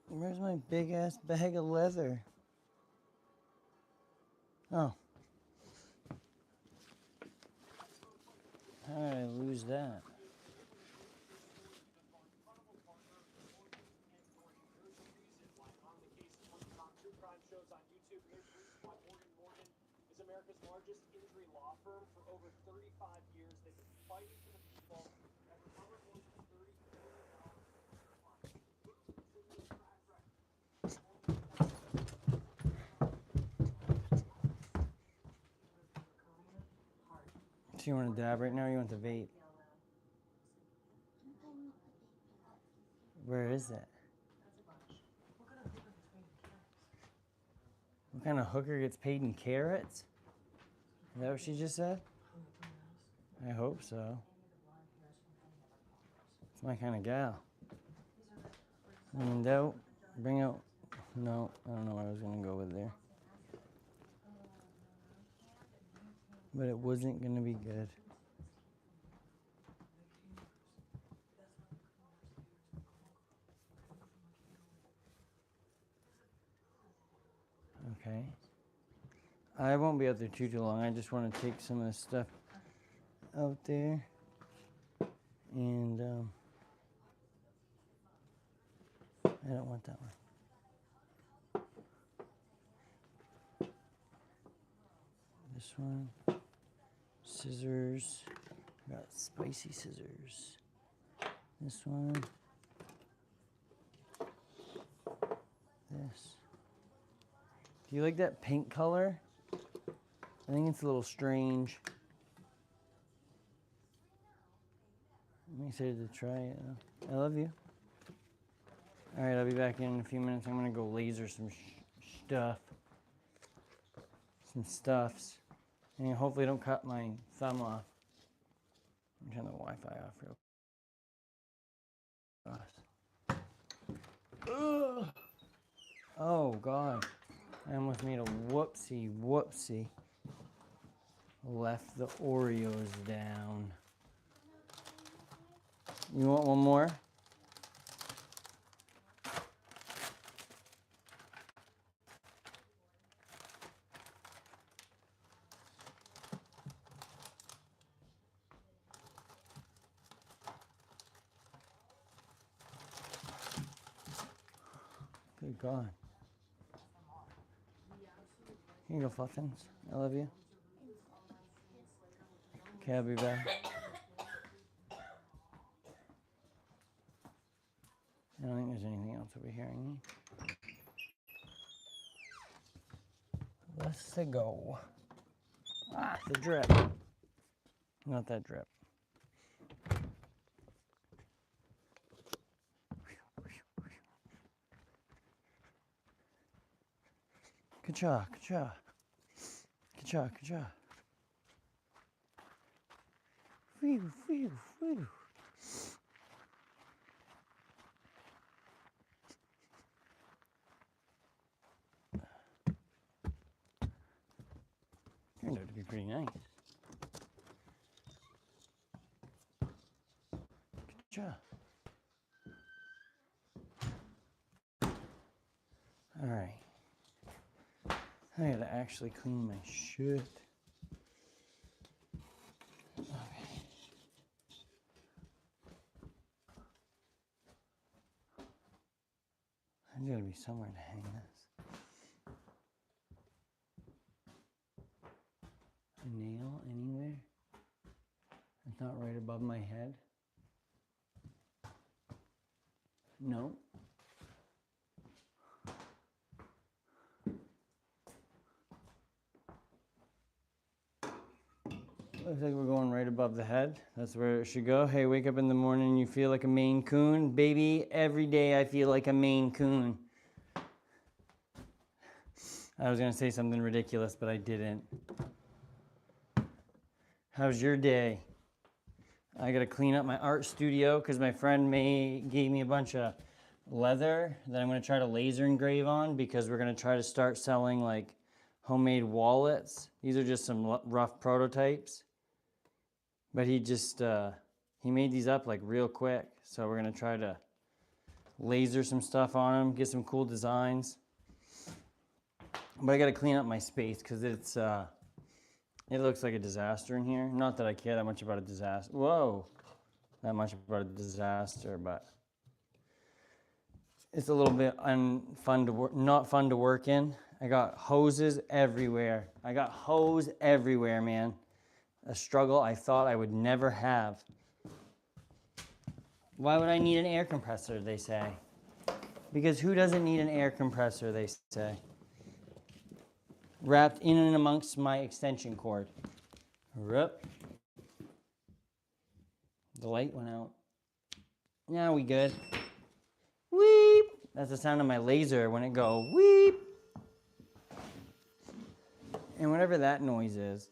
Where's my big ass bag of leather? Oh. How did I lose that? America's largest injury law firm for over 35 years. They've been fighting for the people and recovered more than $30 billion. Do you want to dab right now or you want the vape? Where is it? What kind of hooker gets paid in carrots? Is that what she just said? I hope so. It's my kind of gal. No, bring out. No, I don't know what I was going to go with there. But it wasn't going to be good. Okay. I won't be out there too long. I just want to take some of the stuff out there. And I don't want that one. This one. Scissors. I got spicy scissors. This one. This. Do you like that pink color? I think it's a little strange. I'm excited to try it. I love you. All right, I'll be back in a few minutes. I'm gonna go laser some stuff. Some stuffs. And hopefully don't cut my thumb off. I'm turn the Wi-Fi off real quick. Ugh. Oh God. I almost made a whoopsie. Left the Oreos down. You want one more? Good God. Here you go, Fluffins. I love you. Okay, I'll be back. I don't think there's anything else over here I need. Let's go. Ah, the drip. Not that drip. Ka-cha, ka-cha. Ka-cha, ka-cha. Phew, phew, phew. Turned out to be pretty nice. Ka-cha. All right. I gotta actually clean my shit. Okay. There's gotta be somewhere to hang this. A nail anywhere? It's not right above my head? No. Looks like we're going right above the head. That's where it should go. Hey, wake up in the morning and you feel like a Maine Coon. Baby, every day I feel like a Maine Coon. I was gonna say something ridiculous, but I didn't. How's your day? I gotta clean up my art studio because my friend gave me a bunch of leather that I'm gonna try to laser engrave on because we're gonna try to start selling like homemade wallets. These are just some rough prototypes. But he just, he made these up like real quick. So we're gonna try to laser some stuff on them, get some cool designs. But I gotta clean up my space because it looks like a disaster in here. Not that I care that much about a disaster. Whoa, that much about a disaster, but it's a little bit unfun to work, not fun to work in. I got hoses everywhere. I got hose everywhere, man. A struggle I thought I would never have. Why would I need an air compressor, they say? Because who doesn't need an air compressor, they say? Wrapped in and amongst my extension cord. Rip. The light went out. Now we good. Weep. That's the sound of my laser when it go weep. And whatever that noise is.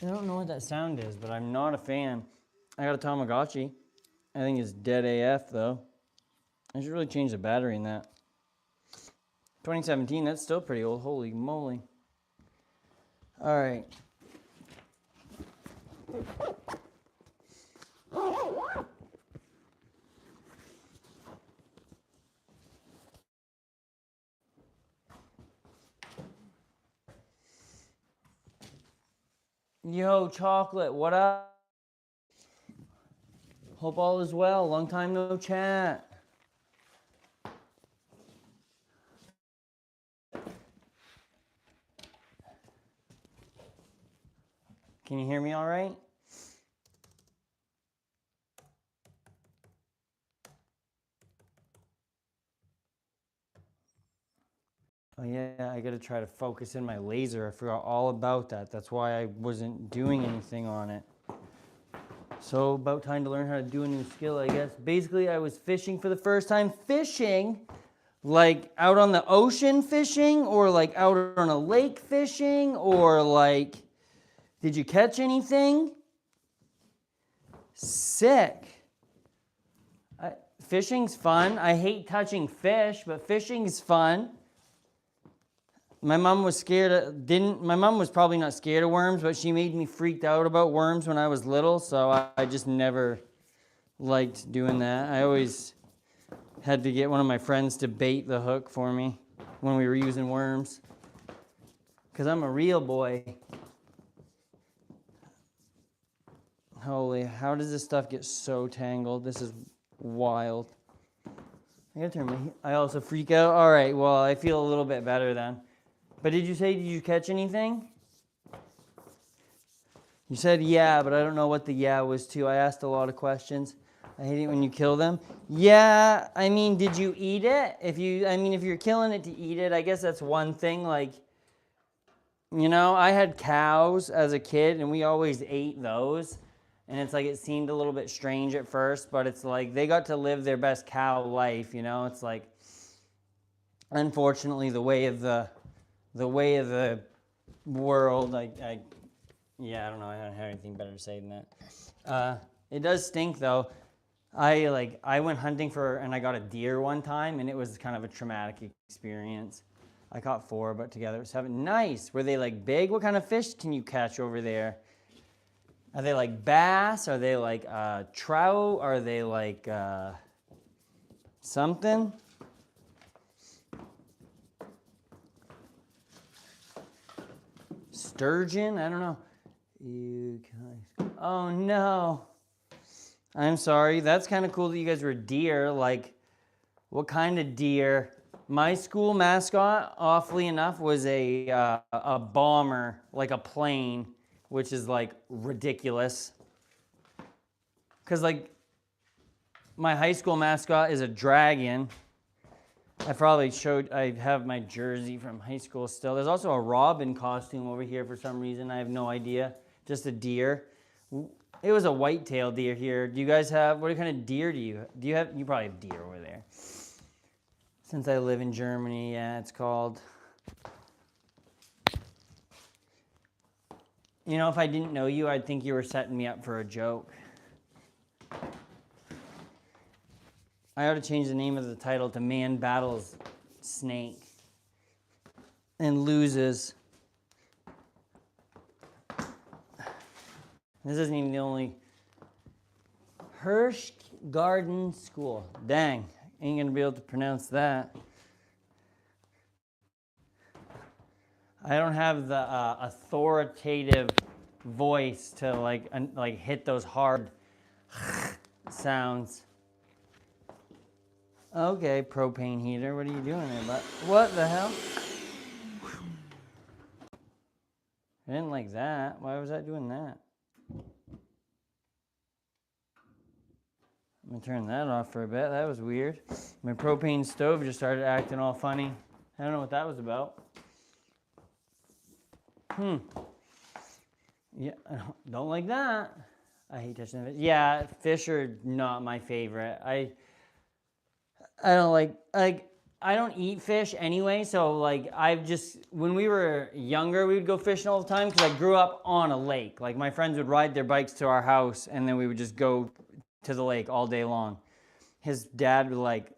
I don't know what that sound is, but I'm not a fan. I got a Tamagotchi. I think it's dead AF though. I should really change the battery in that. 2017, that's still pretty old. Holy moly. All right. Yo, Chocolate, what up? Hope all is well. Long time no chat. Can you hear me all right? Oh yeah, I gotta try to focus in my laser. I forgot all about that. That's why I wasn't doing anything on it. So about time to learn how to do a new skill, I guess. Basically, I was fishing for the first time. Fishing, like out on the ocean fishing, or like out on a lake fishing, or like, did you catch anything? Sick. Fishing's fun. I hate touching fish, but fishing's fun. My mom was my mom was probably not scared of worms, but she made me freaked out about worms when I was little, so I just never liked doing that. I always had to get one of my friends to bait the hook for me when we were using worms, because I'm a real boy. Holy, how does this stuff get so tangled? This is wild. I also freak out. All right, well, I feel a little bit better then. But did you catch anything? You said yeah, but I don't know what the yeah was too. I asked a lot of questions. I hate it when you kill them. Yeah, I mean, did you eat it? If you're killing it to eat it, I guess that's one thing. Like, you know, I had cows as a kid, and we always ate those. And it's like, it seemed a little bit strange at first, but it's like, they got to live their best cow life, you know? It's like, unfortunately, the way of the world, I don't know, I don't have anything better to say than that. It does stink though. I went hunting and I got a deer one time, and it was kind of a traumatic experience. I caught 4, but together it was 7. Nice. Were they like big? What kind of fish can you catch over there? Are they like bass? Are they like trout? Are they like something? Sturgeon? I don't know. Oh no. I'm sorry. That's kind of cool that you guys were deer. Like, what kind of deer? My school mascot, awfully enough, was a bomber, like a plane, which is like ridiculous. Because like my high school mascot is a dragon. I have my jersey from high school still. There's also a robin costume over here for some reason. I have no idea. Just a deer. It was a white-tailed deer here. Do you guys have, what kind of deer do you have? You probably have deer over there. Since I live in Germany, yeah, it's called. You know, if I didn't know you, I'd think you were setting me up for a joke. I ought to change the name of the title to Man Battles Snake and Loses. This isn't even the only Hirsch Garden School. Dang, ain't gonna be able to pronounce that. I don't have the authoritative voice to like hit those hard sounds. Okay, propane heater. What are you doing there, bud? What the hell? I didn't like that. Why was that doing that? I'm gonna turn that off for a bit. That was weird. My propane stove just started acting all funny. I don't know what that was about. Yeah, I don't like that. I hate touching the fish. Yeah, fish are not my favorite. I don't like I don't eat fish anyway, so like I've just when we were younger we would go fishing all the time because I grew up on a lake. Like my friends would ride their bikes to our house and then we would just go to the lake all day long. His dad would like,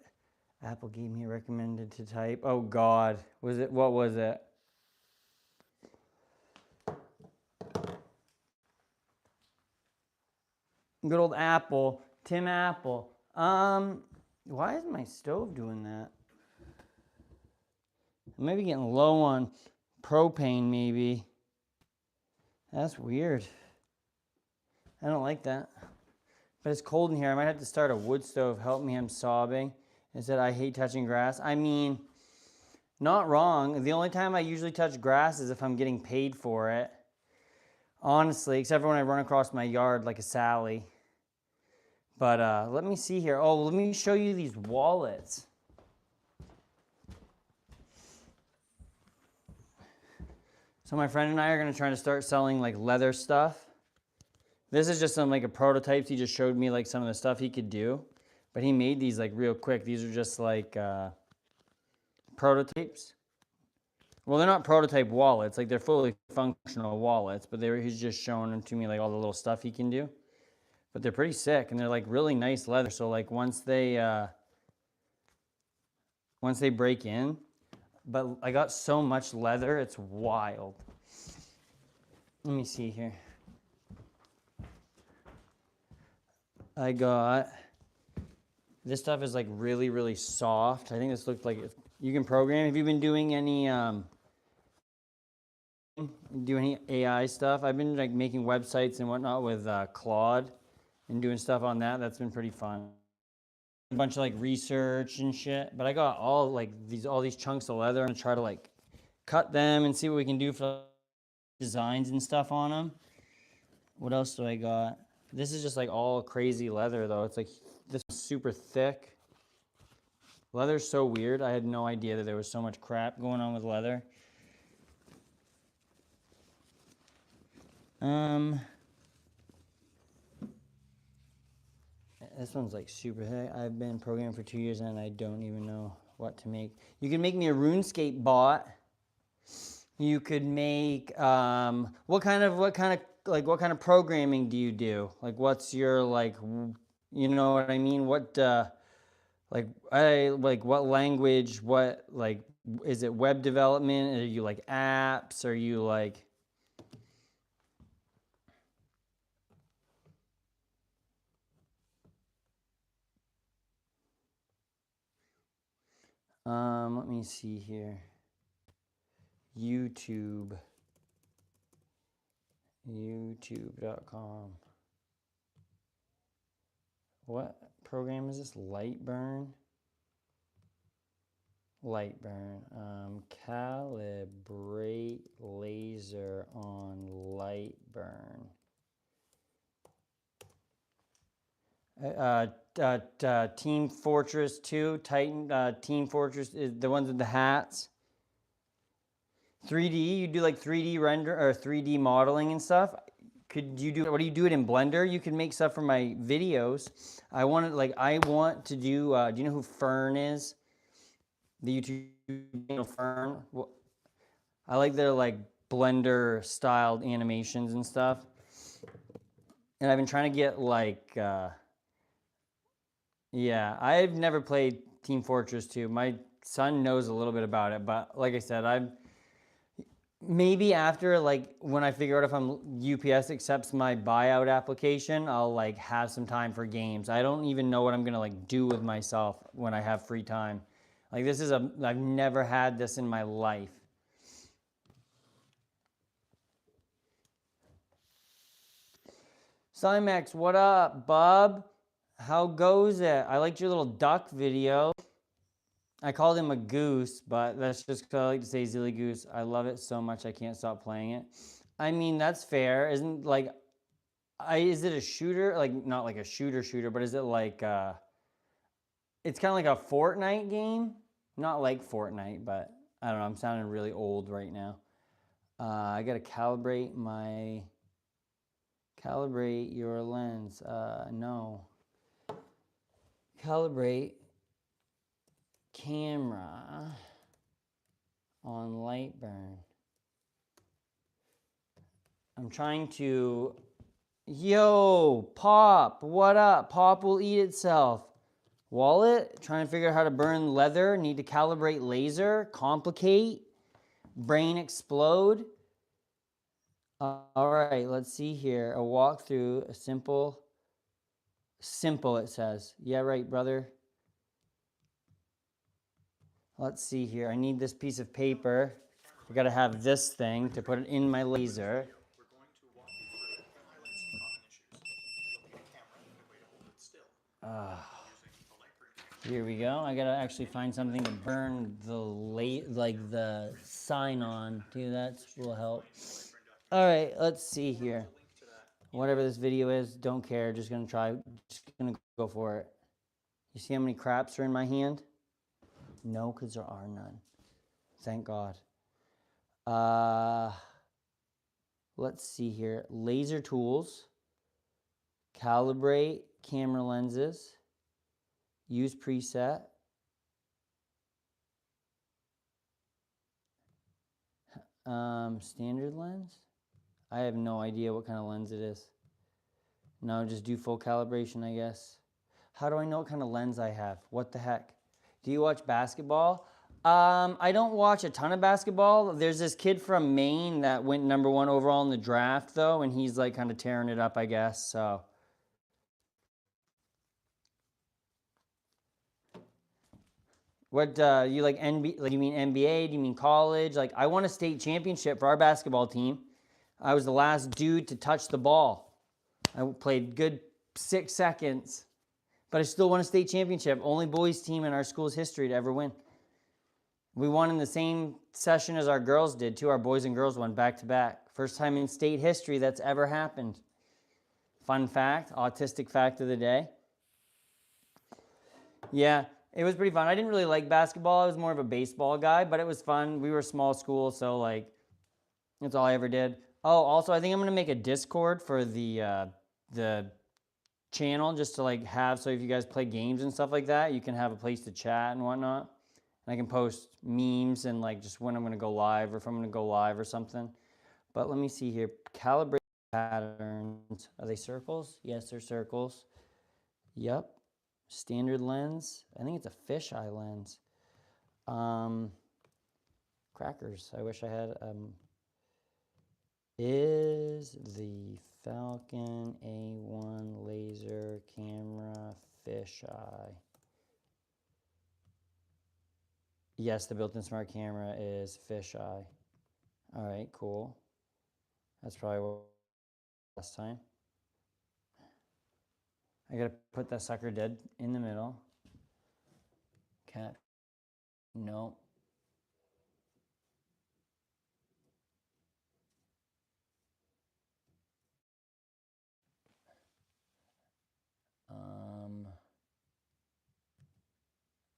Apple gave me recommended to type. Oh God, what was it? Good old Apple, Tim Apple. Why is my stove doing that? I might be getting low on propane, maybe. That's weird. I don't like that. But it's cold in here. I might have to start a wood stove. Help me, I'm sobbing. It said, I hate touching grass. I mean, not wrong. The only time I usually touch grass is if I'm getting paid for it. Honestly, except for when I run across my yard like a Sally. But let me see here. Oh, let me show you these wallets. So my friend and I are going to try to start selling like leather stuff. This is just some like a prototypes. He just showed me like some of the stuff he could do. But he made these like real quick. These are just like prototypes. Well, they're not prototype wallets. Like they're fully functional wallets. But he's just showing them to me like all the little stuff he can do. But they're pretty sick. And they're like really nice leather. So like once they break in. But I got so much leather. It's wild. Let me see here. I got, this stuff is like really, really soft. I think this looked like, you can program. Have you been doing any AI stuff? I've been like making websites and whatnot with Claude and doing stuff on that. That's been pretty fun. A bunch of like research and shit. But I got all these chunks of leather. I'm gonna try to like cut them and see what we can do for designs and stuff on them. What else do I got? This is just like all crazy leather though. It's like this is super thick. Leather's so weird. I had no idea that there was so much crap going on with leather. This one's like super thick. I've been programming for 2 years and I don't even know what to make. You can make me a RuneScape bot. You could make what kind of programming do you do? Like what's your like, you know what I mean? What what language? What like is it web development? Are you like apps? Are you like let me see here. YouTube.com. What program is this? Lightburn. Calibrate laser on Lightburn. Team Fortress 2, Titan, Team Fortress is the ones with the hats. 3D, you do like 3D render or 3D modeling and stuff. What do you do it in Blender? You can make stuff for my videos. I want to do, do you know who Fern is? The YouTube channel Fern. Well, I like their like Blender styled animations and stuff. And I've been trying to get like, yeah, I've never played Team Fortress 2. My son knows a little bit about it, but like I said, maybe after, like, when I figure out if UPS accepts my buyout application, I'll like have some time for games. I don't even know what I'm gonna like do with myself when I have free time. Like, I've never had this in my life. Cymex, what up, bub? How goes it? I liked your little duck video. I called him a goose, but that's just because I like to say Zilly Goose. I love it so much I can't stop playing it. I mean, that's fair. Isn't like, is it a shooter? Like, not like a shooter, but is it like, it's kind of like a Fortnite game? Not like Fortnite, but I don't know. I'm sounding really old right now. I got to calibrate your lens. No. Calibrate camera on Lightburn. I'm trying to. Yo, Pop, what up? Pop will eat itself. Wallet, trying to figure out how to burn leather. Need to calibrate laser. Complicate. Brain explode. All right, let's see here. A walkthrough, a simple it says. Yeah, right, brother. Let's see here. I need this piece of paper. I gotta have this thing to put it in my laser. We're going to walk you through highlights and popping issues. You'll need a camera, a good way to hold it still. Using the Lightburn. Here we go. I gotta actually find something to burn the sign on. Dude, that will help. All right, let's see here. Whatever this video is, don't care. Just gonna go for it. You see how many craps are in my hand? No, because there are none. Thank God. Let's see here. Laser tools. Calibrate camera lenses. Use preset. Standard lens? I have no idea what kind of lens it is. No, just do full calibration, I guess. How do I know what kind of lens I have? What the heck? Do you watch basketball? I don't watch a ton of basketball. There's this kid from Maine that went #1 overall in the draft, though, and he's like kind of tearing it up, I guess. So. What you like NBA? Like, you mean NBA? Do you mean college? Like, I won a state championship for our basketball team. I was the last dude to touch the ball. I played good 6 seconds, but I still won a state championship. Only boys team in our school's history to ever win. We won in the same session as our girls did, too. Our boys and girls won back to back. First time in state history that's ever happened. Fun fact, autistic fact of the day. Yeah, it was pretty fun. I didn't really like basketball. I was more of a baseball guy, but it was fun. We were a small school, so like, that's all I ever did. Oh, also, I think I'm gonna make a Discord for the channel just to like have, so if you guys play games and stuff like that, you can have a place to chat and whatnot. And I can post memes and like just when I'm gonna go live or if I'm gonna go live or something. But let me see here. Calibrate patterns. Are they circles? Yes, they're circles. Yep. Standard lens. I think it's a fisheye lens. Crackers. I wish I had. Is the Falcon A1 laser camera fisheye? Yes, the built-in smart camera is fisheye. All right, cool. That's probably what last time. I gotta put that sucker dead in the middle. Cat. No.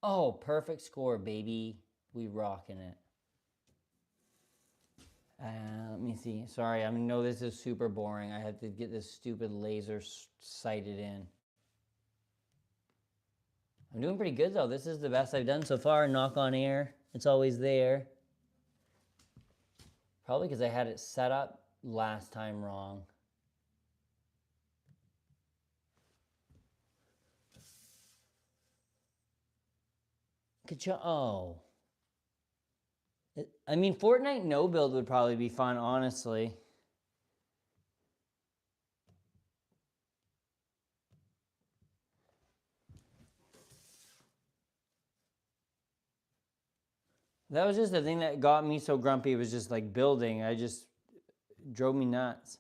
Oh, perfect score, baby. We rocking it. Let me see. Sorry, I know this is super boring. I had to get this stupid laser sighted in. I'm doing pretty good, though. This is the best I've done so far. Knock on air. It's always there. Probably because I had it set up last time wrong. Oh. I mean, Fortnite no build would probably be fun, honestly. That was just the thing that got me so grumpy, was just like building. Drove me nuts.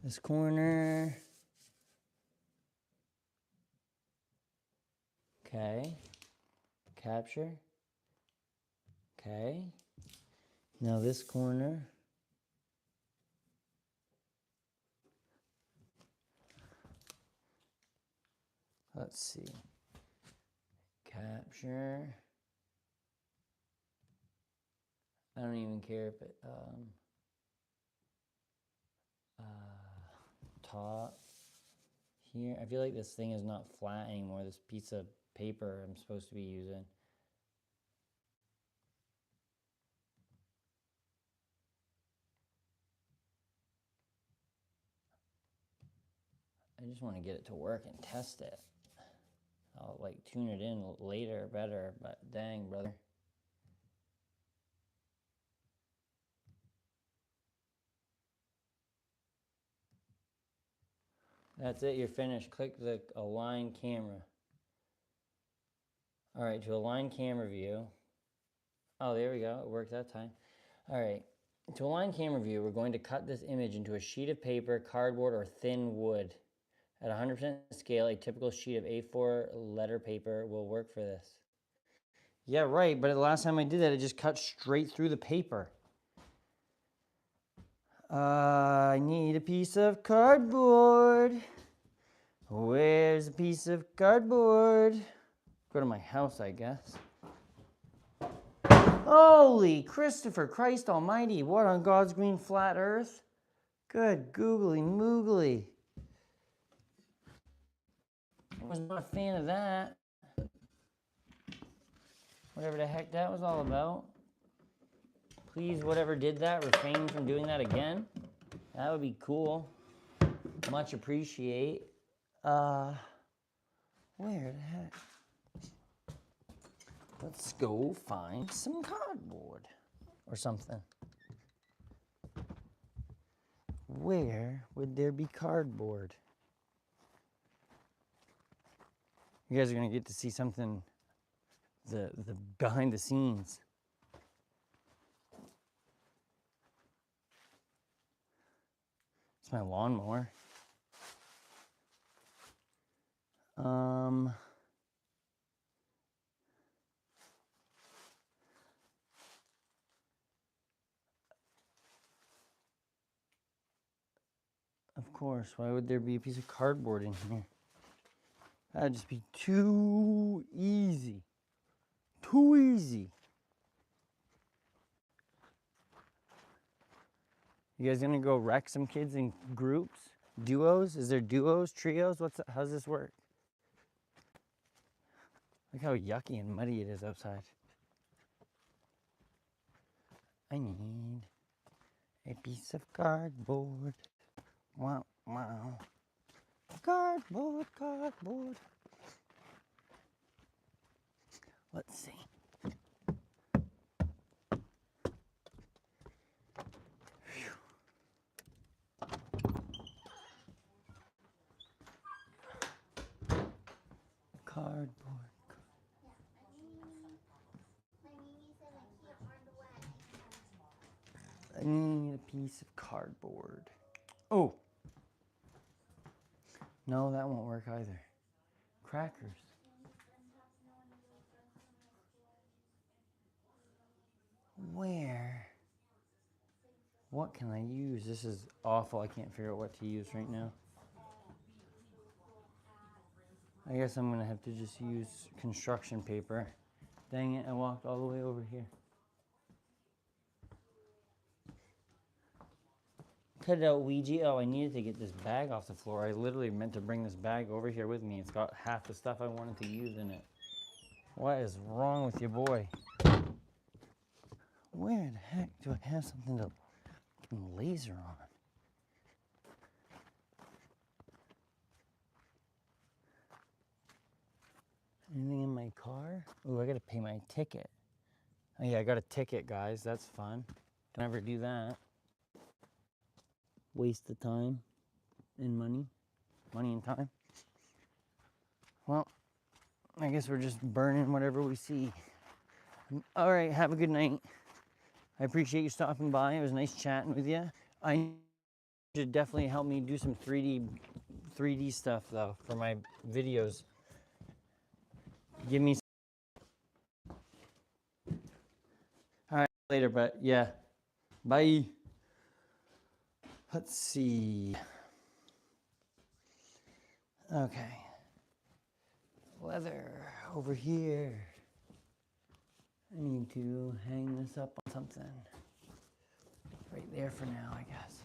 This corner. Okay. Capture. Okay. Now this corner. Let's see. Capture. I don't even care if it, top here. I feel like this thing is not flat anymore, this piece of paper I'm supposed to be using. I just want to get it to work and test it. I'll like tune it in later better, but dang, brother. That's it, you're finished. Click the align camera. All right, to align camera view. Oh, there we go, it worked that time. All right, to align camera view, we're going to cut this image into a sheet of paper, cardboard, or thin wood. At 100% scale, a typical sheet of A4 letter paper will work for this. Yeah, right, but the last time I did that, it just cut straight through the paper. I need a piece of cardboard. Where's a piece of cardboard? Go to my house, I guess. Holy Christopher Christ almighty, what on God's green flat earth? Good googly moogly. I was not a fan of that. Whatever the heck that was all about. Please, whatever did that, refrain from doing that again. That would be cool. Much appreciate. Where the heck? Let's go find some cardboard or something. Where would there be cardboard? You guys are gonna get to see something, the behind the scenes. It's my lawnmower. Of course, why would there be a piece of cardboard in here? That'd just be too easy. Too easy. You guys gonna go wreck some kids in groups? Duos? Is there duos, trios? How's this work? Look how yucky and muddy it is outside. I need a piece of cardboard. Wow, wow. Cardboard, cardboard. Let's see. Cardboard. I need a piece of cardboard. Oh! No, that won't work either. Crackers. Where? What can I use? This is awful. I can't figure out what to use right now. I guess I'm gonna have to just use construction paper. Dang it, I walked all the way over here. Cut it out, Ouija. Oh, I needed to get this bag off the floor. I literally meant to bring this bag over here with me. It's got half the stuff I wanted to use in it. What is wrong with you, boy? Where the heck do I have something to laser on? Anything in my car? Oh, I gotta pay my ticket. Oh yeah, I got a ticket, guys. That's fun. Don't ever do that. Waste the time and money. Money and time. Well, I guess we're just burning whatever we see. All right, have a good night. I appreciate you stopping by. It was nice chatting with you. I should definitely help me do some 3D stuff though for my videos. Give me. All right, later, but yeah, bye. Let's see. Okay. Leather over here. I need to hang this up on something. Right there for now, I guess.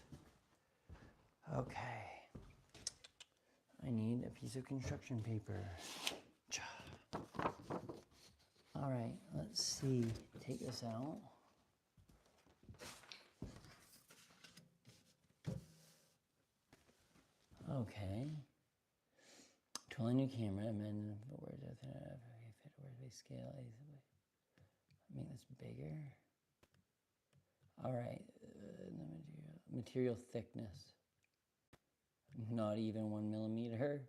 Okay. I need a piece of construction paper. All right, let's see. Take this out. Okay. Control a new camera, and then where's the scale? Make this bigger. All right, material thickness. Not even 1 millimeter.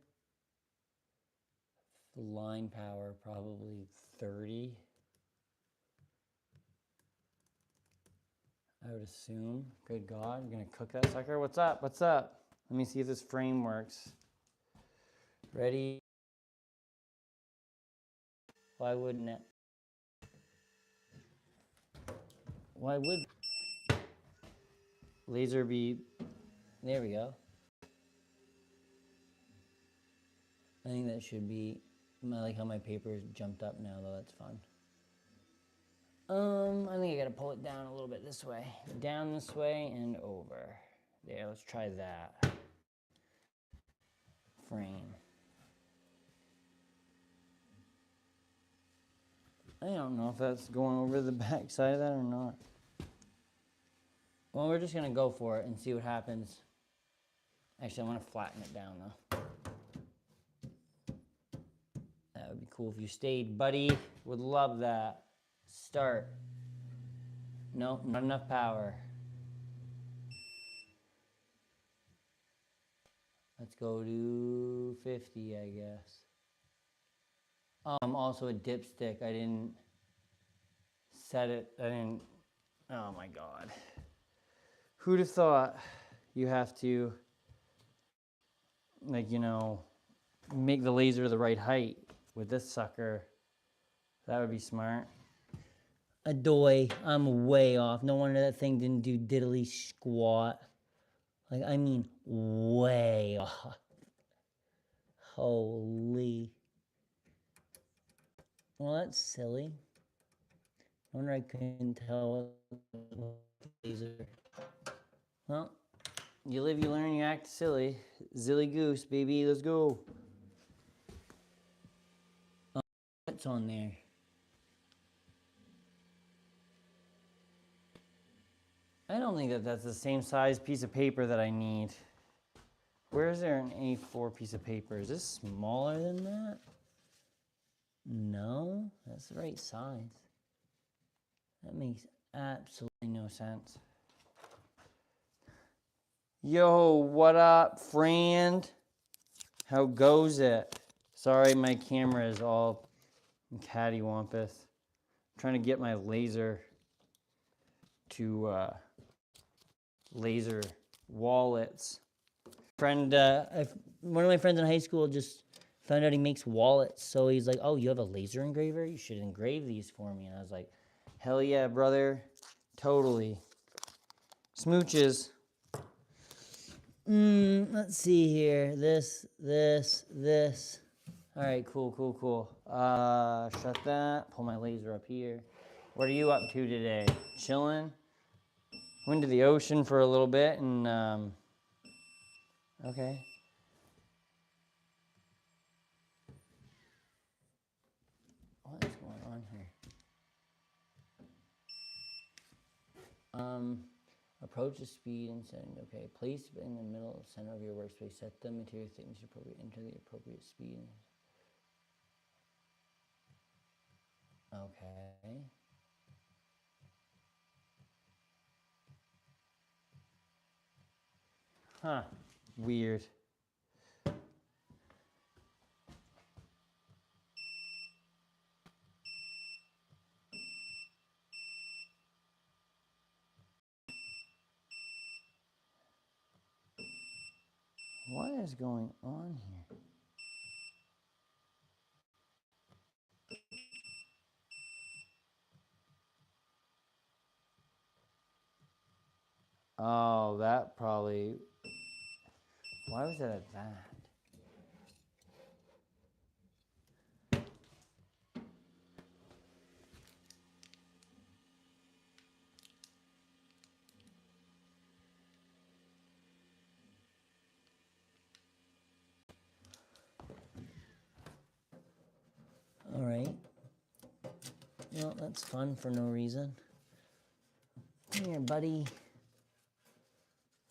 The line power probably 30. I would assume. Good God, I'm gonna cook that sucker. What's up? What's up? Let me see if this frame works. Ready? Why wouldn't it? Why would laser be? There we go. I think that should be. I like how my paper jumped up now, though. That's fun. I think I gotta pull it down a little bit this way. Down this way and over. There, let's try that. Frame. I don't know if that's going over the back side of that or not. Well, we're just gonna go for it and see what happens. Actually, I wanna flatten it down though. That would be cool if you stayed, buddy. Would love that. Start. Nope, not enough power. Let's go to 50, I guess. Also a dipstick. I didn't set it. Oh my God. Who'd have thought you have to, like, you know, make the laser the right height with this sucker? That would be smart. Adoy, I'm way off. No wonder that thing didn't do diddly squat. Like, I mean, way off. Holy. Well, that's silly. I wonder I couldn't tell what laser. Well, you live, you learn, you act silly. Zilly goose, baby, let's go. What's on there? I don't think that that's the same size piece of paper that I need. Where is there an A4 piece of paper? Is this smaller than that? No, that's the right size. That makes absolutely no sense. Yo, what up, friend? How goes it? Sorry, my camera is all cattywampus. I'm trying to get my laser to laser wallets. One of my friends in high school just found out he makes wallets. So he's like, oh, you have a laser engraver? You should engrave these for me. And I was like, hell yeah, brother. Totally. Smooches. Let's see here. This. All right, cool. Shut that. Pull my laser up here. What are you up to today? Chilling? Went to the ocean for a little bit and, okay. What is going on here? Approach the speed and setting. Okay, place in the middle center of your workspace. Set the material thickness appropriate. Enter the appropriate speed. Okay. Huh. Weird. What is going on here? Oh, that probably... Why was it at that? All right. Well, that's fun for no reason. Come here, buddy.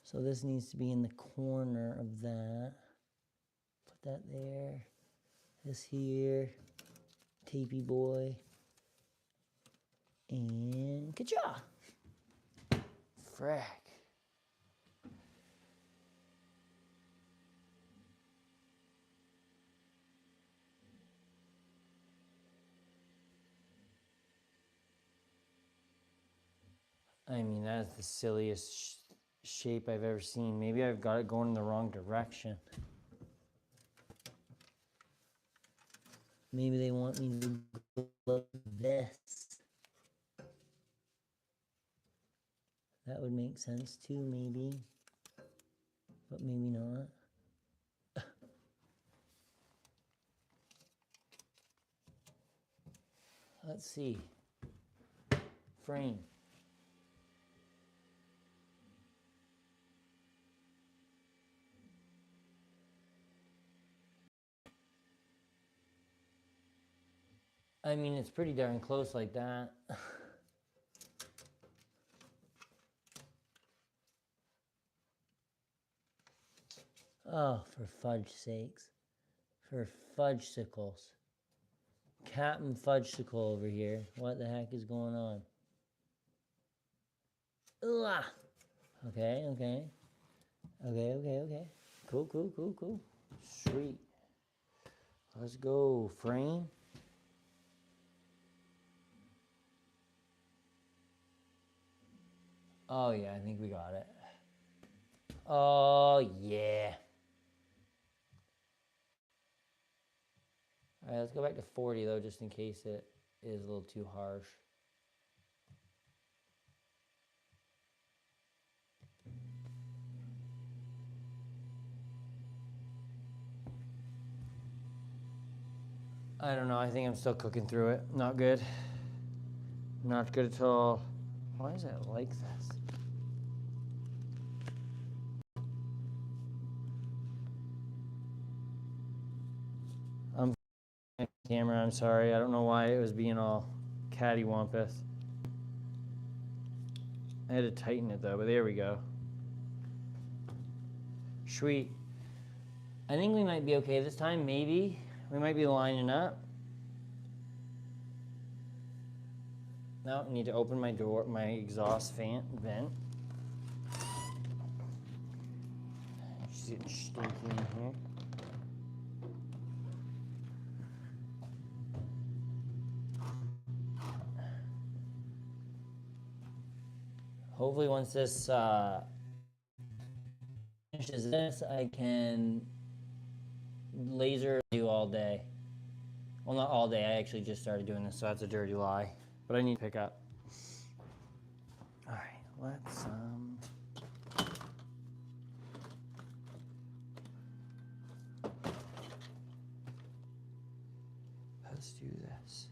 So this needs to be in the corner of that. Put that there. This here. Tapey boy. And ka-cha! Frack. I mean, that's the silliest shape I've ever seen. Maybe I've got it going in the wrong direction. Maybe they want me to go like this. That would make sense too, maybe. But maybe not. Let's see. Frame. I mean, it's pretty darn close like that. Oh, for fudge sakes. For fudgesicles. Captain Fudgesicle over here. What the heck is going on? Ugh. Okay, okay. Okay, okay, okay. Cool, cool, cool, cool. Sweet. Let's go. Frame. Oh, yeah, I think we got it. Oh, yeah. All right, let's go back to 40, though, just in case it is a little too harsh. I don't know. I think I'm still cooking through it. Not good. Not good at all. Why is it like this? I'm camera. I'm sorry. I don't know why it was being all cattywampus. I had to tighten it though, but there we go. Sweet. I think we might be okay this time. Maybe we might be lining up. Now I need to open my door, my exhaust vent. She's getting stinky in here. Hopefully once this finishes this, I can laser do all day. Well, not all day. I actually just started doing this, so that's a dirty lie. But I need to pick up. All right, let's do this.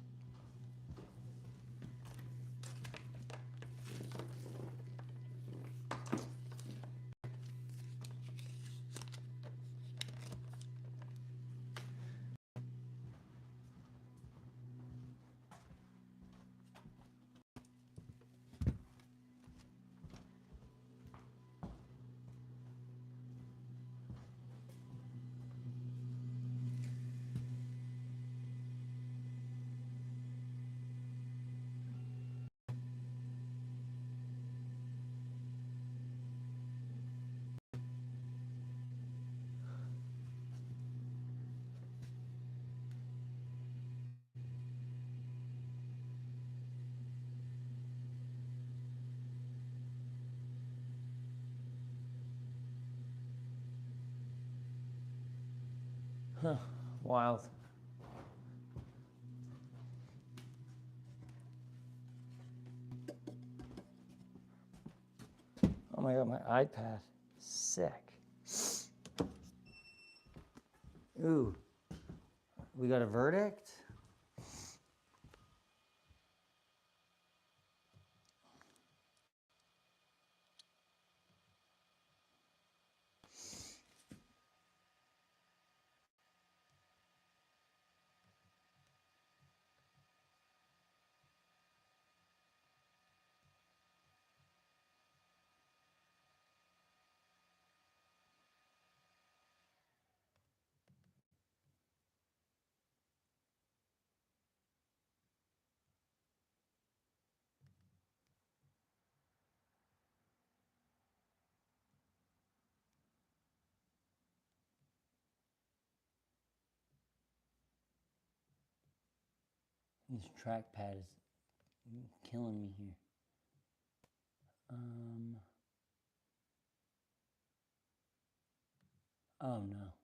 Huh. Wild. Oh my god, my iPad. Sick. Ooh. We got a verdict? This trackpad is killing me here. Oh no.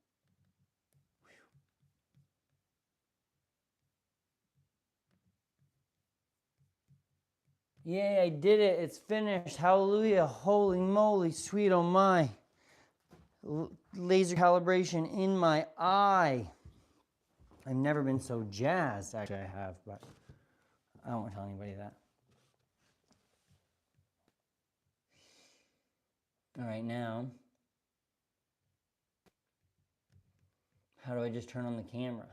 Yay, I did it. It's finished. Hallelujah. Holy moly, sweet oh my. Laser calibration in my eye. I've never been so jazzed. Actually, I have, but I don't want to tell anybody that. All right, now, how do I just turn on the camera?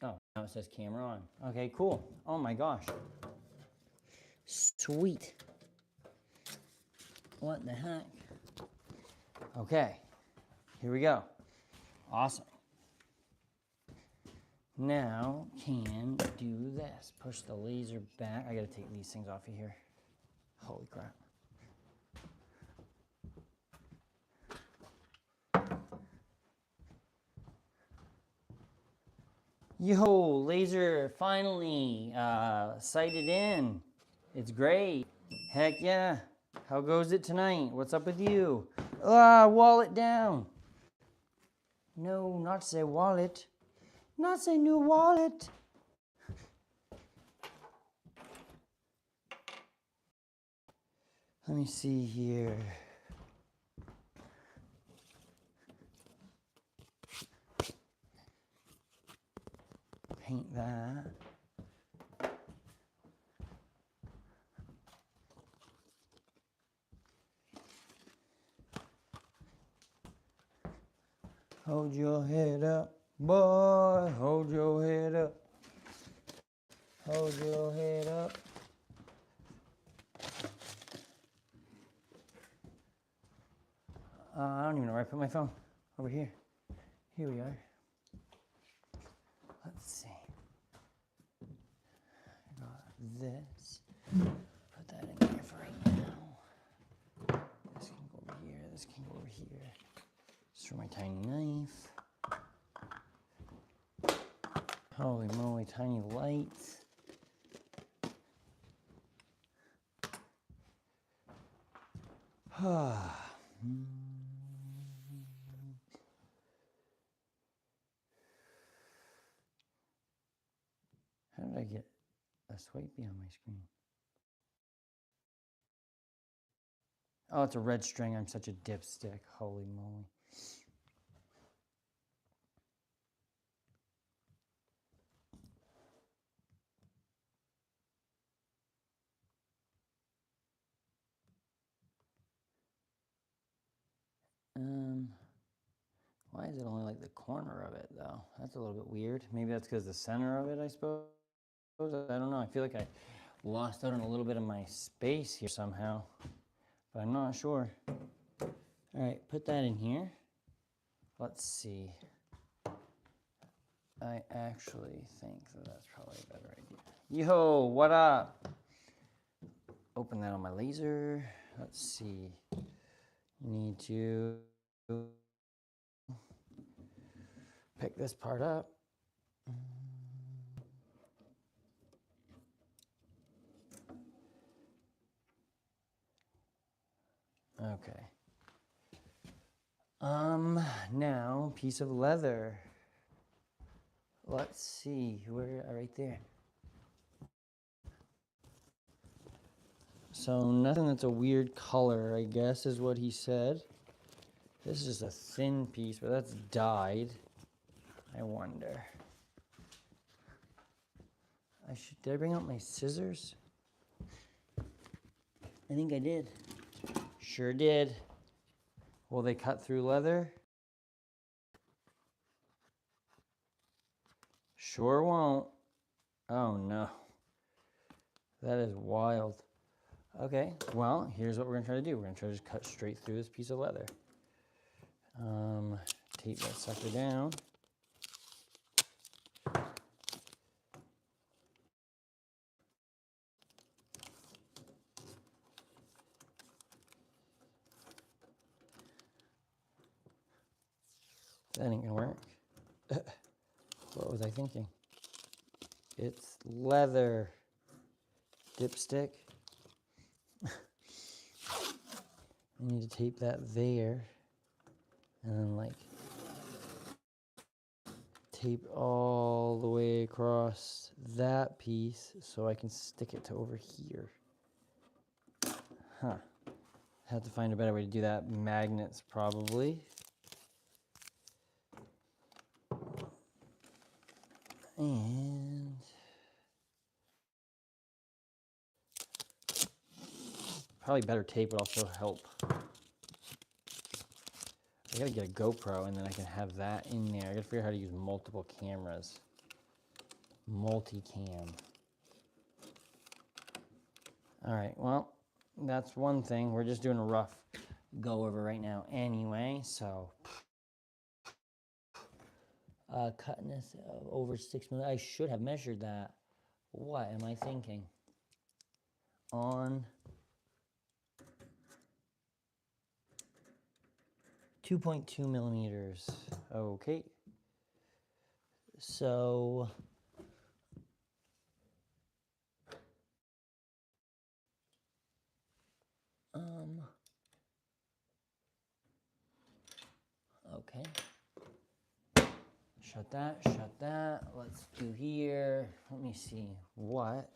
Oh, now it says camera on. Okay, cool. Oh my gosh. Sweet. What the heck? Okay, here we go. Awesome. Now can do this. Push the laser back. I gotta take these things off of here. Holy crap. Yo, laser finally sighted in. It's great. Heck yeah. How goes it tonight? What's up with you? Wallet down. No, not say wallet. Not say new wallet. Let me see here. Paint that. Hold your head up, boy. Hold your head up. Hold your head up. I don't even know where I put my phone. Over here. Here we are. Let's see. I got this. Put that in there for right now. This can go over here. This can go over here. This is for my tiny knife. Holy moly, tiny lights. How did I get a swipey on my screen? Oh, it's a red string. I'm such a dipstick. Holy moly. Why is it only like the corner of it though? That's a little bit weird. Maybe that's because the center of it, I suppose. I don't know. I feel like I lost out on a little bit of my space here somehow, but I'm not sure. All right, put that in here. Let's see. I actually think that that's probably a better idea. Yo, what up? Open that on my laser. Let's see. Need to pick this part up. Okay. Now, piece of leather. Let's see, where, right there. So nothing that's a weird color, I guess, is what he said. This is a thin piece, but that's dyed. I wonder. Did I bring out my scissors? I think I did. Sure did. Will they cut through leather? Sure won't. Oh no. That is wild. Okay, well, here's what we're gonna try to do. We're gonna try to just cut straight through this piece of leather. Tape that sucker down. That ain't gonna work. What was I thinking? It's leather. Dipstick. I need to tape that there. And then like tape all the way across that piece so I can stick it to over here. Huh. Have to find a better way to do that. Magnets probably. And probably better tape would also help. I gotta get a GoPro and then I can have that in there. I gotta figure out how to use multiple cameras. Multicam. All right, well, that's one thing. We're just doing a rough go over right now anyway, so. Cutting this over 6 millimeters. I should have measured that. What am I thinking? On 2.2 millimeters. Okay. So okay. Shut that, shut that. Let's do here. Let me see. What?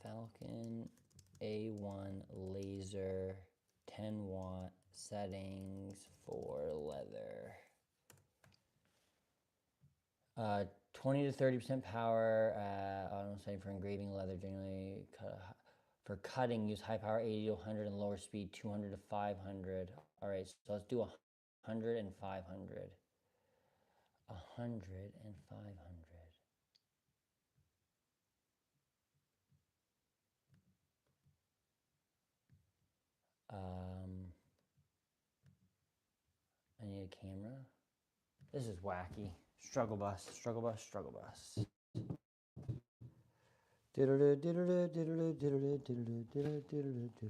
Falcon A1 laser 10-watt settings for leather. 20 to 30% power. I'm saying for engraving leather, generally for cutting, use high power 80 to 100 and lower speed 200 to 500. All right, so let's do 100 and 500. 100 and 500. I need a camera. This is wacky. Struggle bus, struggle bus, struggle bus.